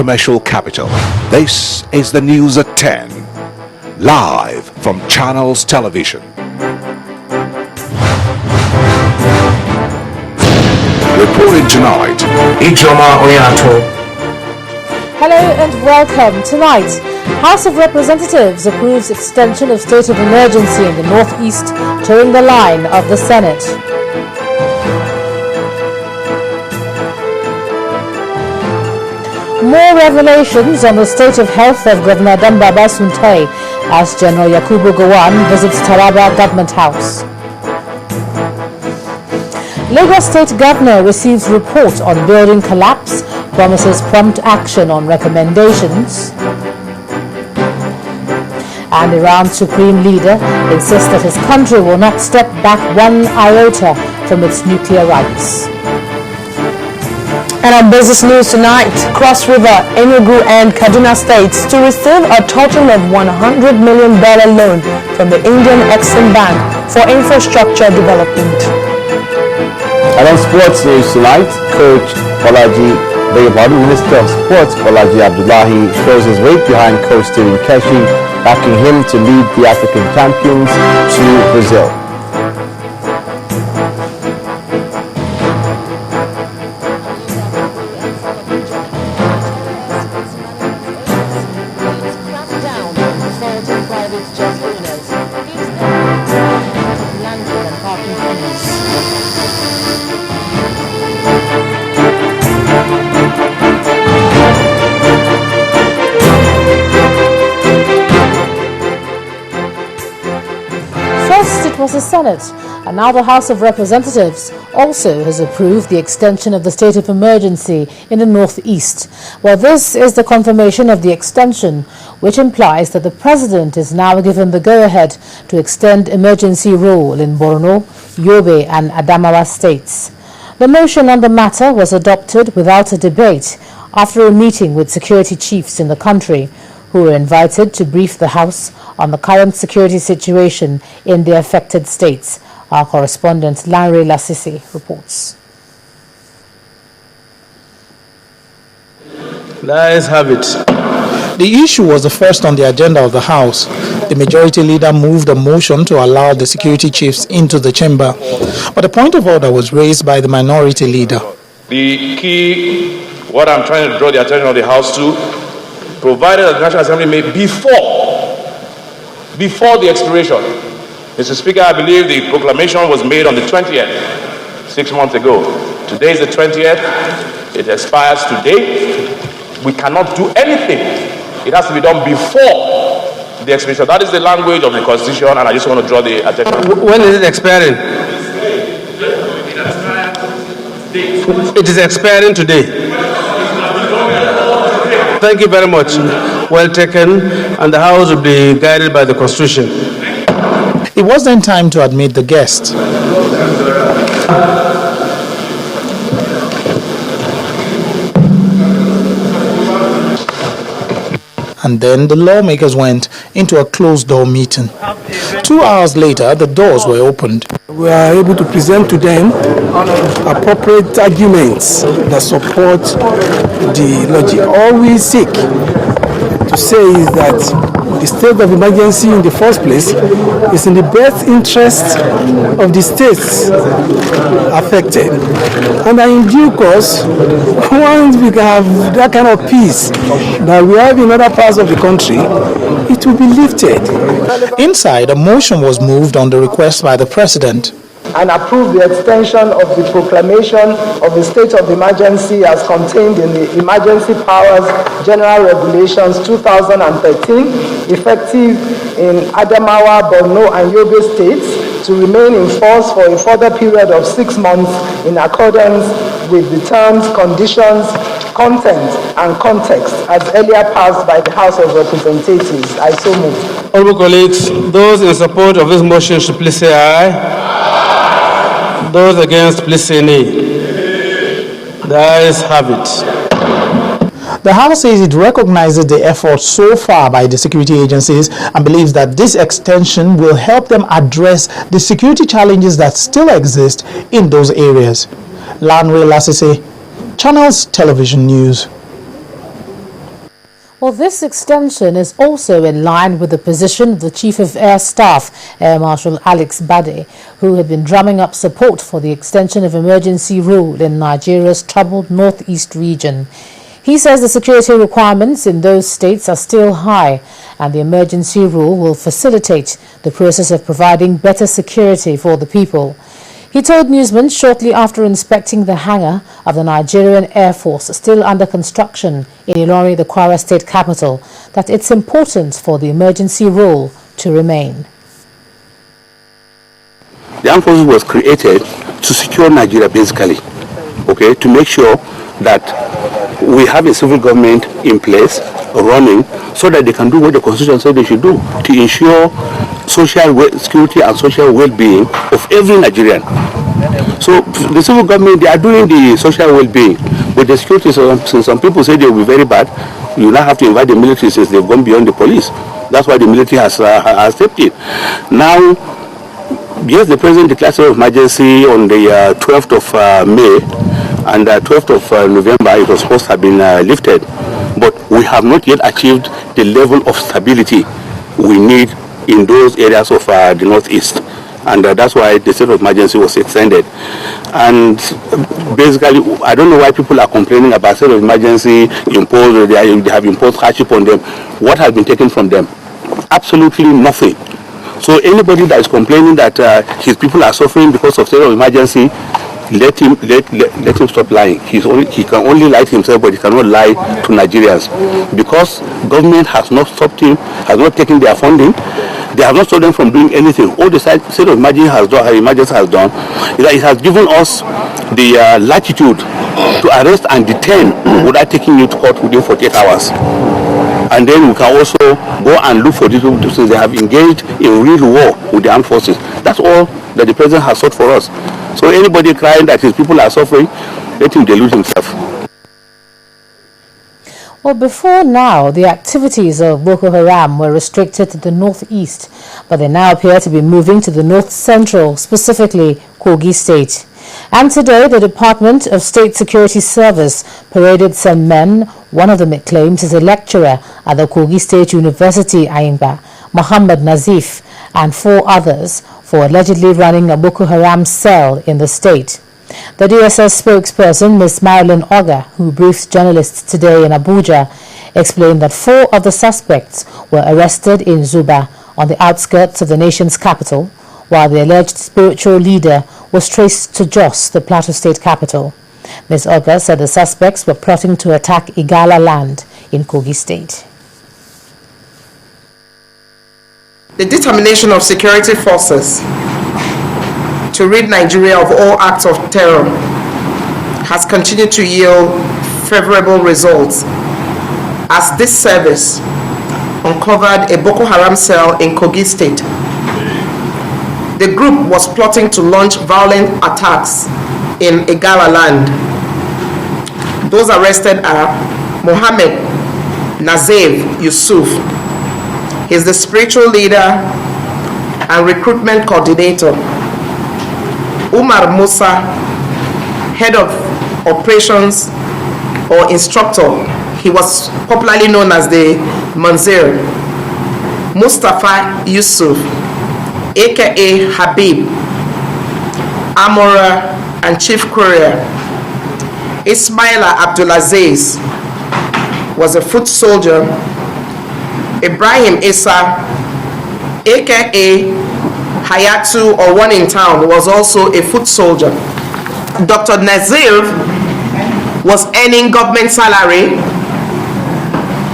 commercial capital. This is the news at 10, live from Channels Television. Reporting tonight, Ijoma Oyato. Hello and welcome. Tonight, House of Representatives approves extension of state of emergency in the Northeast, toeing the line of the Senate. More revelations on the state of health of Governor Dambaba Suntai as General Yakubu Gowon visits Taraba Government House. Lagos State Governor receives report on building collapse, promises prompt action on recommendations. And Iran's supreme leader insists that his country will not step back one iota from its nuclear rights. And on business news tonight, Cross River, Enugu and Kaduna states to receive a total of $100 million loan from the Indian Exim Bank for infrastructure development. And on sports news tonight, Coach Minister of Sports Bolaji Abdullahi shows his weight behind Coach Stephen Keshi, backing him to lead the African champions to Brazil. Was the Senate, and now the House of Representatives also has approved the extension of the state of emergency in the Northeast. Well, this is the confirmation of the extension, which implies that the President is now given the go-ahead to extend emergency rule in Borno, Yobe and Adamawa states. The motion on the matter was adopted without a debate after a meeting with security chiefs in the country, who were invited to brief the House on the current security situation in the affected states. Our correspondent Lanre Lasisi reports. Let's have it. The issue was the first on the agenda of the House. The majority leader moved a motion to allow the security chiefs into the chamber, but a point of order was raised by the minority leader. The key, what I'm trying to draw the attention of the House to, provided that the National Assembly may before the expiration. Mr. Speaker, I believe the proclamation was made on the 20th, 6 months ago. Today is the 20th. It expires today. We cannot do anything. It has to be done before the expiration. That is the language of the Constitution, and I just want to draw the attention. When is it expiring? It is expiring today. Thank you very much. Well taken, and the House will be guided by the Constitution. It was then time to admit the guest. And then the lawmakers went into a closed-door meeting. 2 hours later, the doors were opened. We are able to present to them appropriate arguments that support the logic. All we seek to say is that the state of emergency in the first place is in the best interest of the states affected. And in due course, once we have that kind of peace that we have in other parts of the country, it will be lifted. Inside, a motion was moved on the request by the President. And approve the extension of the proclamation of the state of emergency as contained in the Emergency Powers General Regulations 2013, effective in Adamawa, Borno and Yobe states, to remain in force for a further period of 6 months in accordance with the terms, conditions, content and context as earlier passed by the House of Representatives. I so move. Honorable colleagues, those in support of this motion should please say aye. Those against, please say nay. The ayes have it. The House says it recognizes the efforts so far by the security agencies and believes that this extension will help them address the security challenges that still exist in those areas. Lanre Lasisi, Channels Television News. Well, this extension is also in line with the position of the Chief of Air Staff, Air Marshal Alex Bade, who had been drumming up support for the extension of emergency rule in Nigeria's troubled northeast region. He says the security requirements in those states are still high, and the emergency rule will facilitate the process of providing better security for the people. He told newsmen shortly after inspecting the hangar of the Nigerian Air Force still under construction in Ilorin, the Kwara state capital, that it's important for the emergency rule to remain. The armed forces was created to secure Nigeria basically, okay, to make sure that we have a civil government in place running so that they can do what the constitution said they should do to ensure social security and social well-being of every Nigerian. So the civil government, they are doing the social well-being, but the security, some people say they will be very bad. You now have to invite the military since they've gone beyond the police. That's why the military has stepped in. Now, yes, the president declared state of emergency on the 12th of May, and 12th of November it was supposed to have been lifted, but we have not yet achieved the level of stability we need in those areas of the northeast, and that's why the state of emergency was extended. And basically, I don't know why people are complaining about state of emergency imposed, or they have imposed hardship on them. What has been taken from them? Absolutely nothing. So anybody that is complaining that his people are suffering because of state of emergency, let him stop lying. He can only lie to himself, but he cannot lie to Nigerians, because government has not stopped him, has not taken their funding. They have not stopped them from doing anything. All the state of emergency has done is that it has given us the latitude to arrest and detain without taking you to court within 48 hours. And then we can also go and look for these people since they have engaged in real war with the armed forces. That's all that the president has sought for us. So anybody crying that his people are suffering, let him delude himself. Well, before now, the activities of Boko Haram were restricted to the northeast, but they now appear to be moving to the north central, specifically Kogi State. And today, the Department of State Security Service paraded some men. One of them, it claims, is a lecturer at the Kogi State University, Ayimba, Muhammad Nazif, and 4 others for allegedly running a Boko Haram cell in the state. The DSS spokesperson, Ms. Marilyn Oga, who briefed journalists today in Abuja, explained that 4 of the suspects were arrested in Zuba, on the outskirts of the nation's capital, while the alleged spiritual leader was traced to Jos, the Plateau State capital. Ms. Oga said the suspects were plotting to attack Igala land in Kogi State. The determination of security forces to rid Nigeria of all acts of terror has continued to yield favorable results, as this service uncovered a Boko Haram cell in Kogi State. The group was plotting to launch violent attacks in Igala land. Those arrested are Mohammed Nazev Yusuf. He's the spiritual leader and recruitment coordinator. Umar Musa, head of operations or instructor. He was popularly known as the Manzir. Mustafa Yusuf, aka Habib, Amora and Chief Courier. Ismaila Abdulaziz was a foot soldier. Ibrahim Issa, aka Hayatu or One in Town, was also a foot soldier. Dr. Nazir was earning government salary.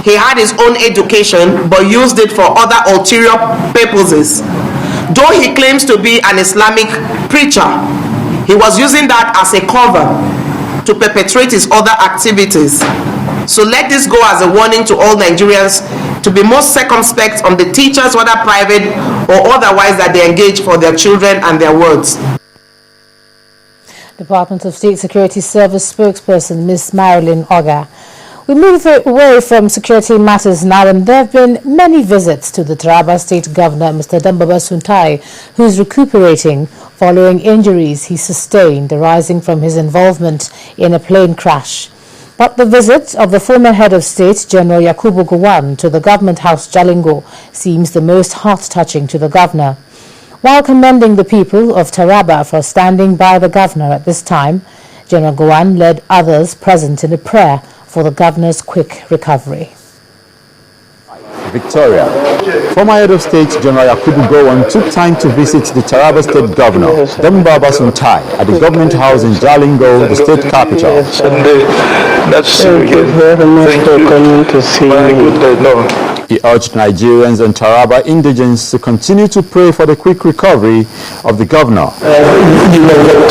He had his own education but used it for other ulterior purposes. Though he claims to be an Islamic preacher, he was using that as a cover to perpetrate his other activities. So let this go as a warning to all Nigerians to be more circumspect on the teachers, whether private or otherwise, that they engage for their children and their words. Department of State Security Service spokesperson Ms. Marilyn Oga. We move away from security matters now, and there have been many visits to the Taraba State Governor, Mr. Dambaba Suntai, who is recuperating following injuries he sustained arising from his involvement in a plane crash. But the visit of the former head of state, General Yakubu Gowon, to the government house Jalingo seems the most heart-touching to the governor. While commending the people of Taraba for standing by the governor at this time, General Gowon led others present in a prayer for the governor's quick recovery. Victoria. Former head of state General Yakubu Gowon took time to visit the Taraba State Governor, Dambaba Suntai, at the government house in Jalingo, the state capital. Thank you very much for coming to see me. He urged Nigerians and Taraba indigents to continue to pray for the quick recovery of the governor.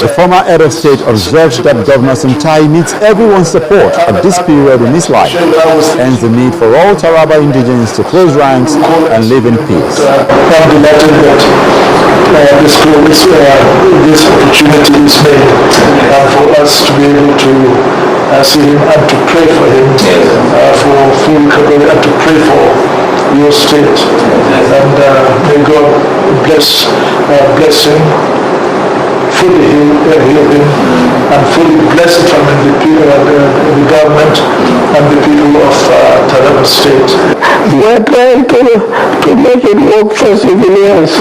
The former head of state observed that Governor Suntai needs everyone's support at this period in his life, hence the need for all Taraba indigents to close ranks and live in peace. I'm delighted that this opportunity is made for us to be able to see him and to pray for him for full recovery and to pray for your state. And may God bless him, fully heal him, and fully bless the family, the government, and the people of Taraba State. We're trying to make it work for civilians.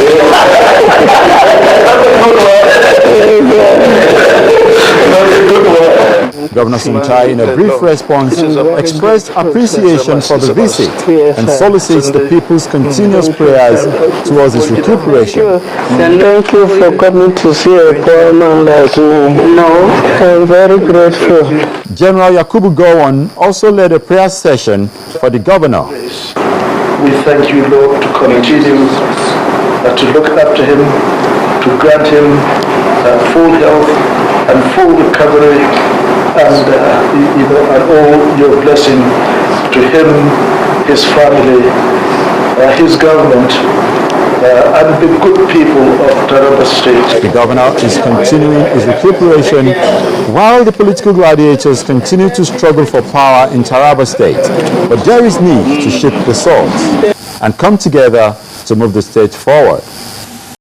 Governor Suntai, in a brief response, expressed appreciation for the visit and solicits the people's continuous prayers towards his recuperation. Thank you for coming to see a poor man like me. No, I'm very grateful. General Yakubu Gowon also led a prayer session for the governor. We thank you, Lord, to continue to look after him, to grant him full health and full recovery, and and all your blessing to him, his family, his government, and the good people of Taraba State. The governor is continuing his recuperation while the political gladiators continue to struggle for power in Taraba State. But there is need to shift the swords and come together to move the state forward.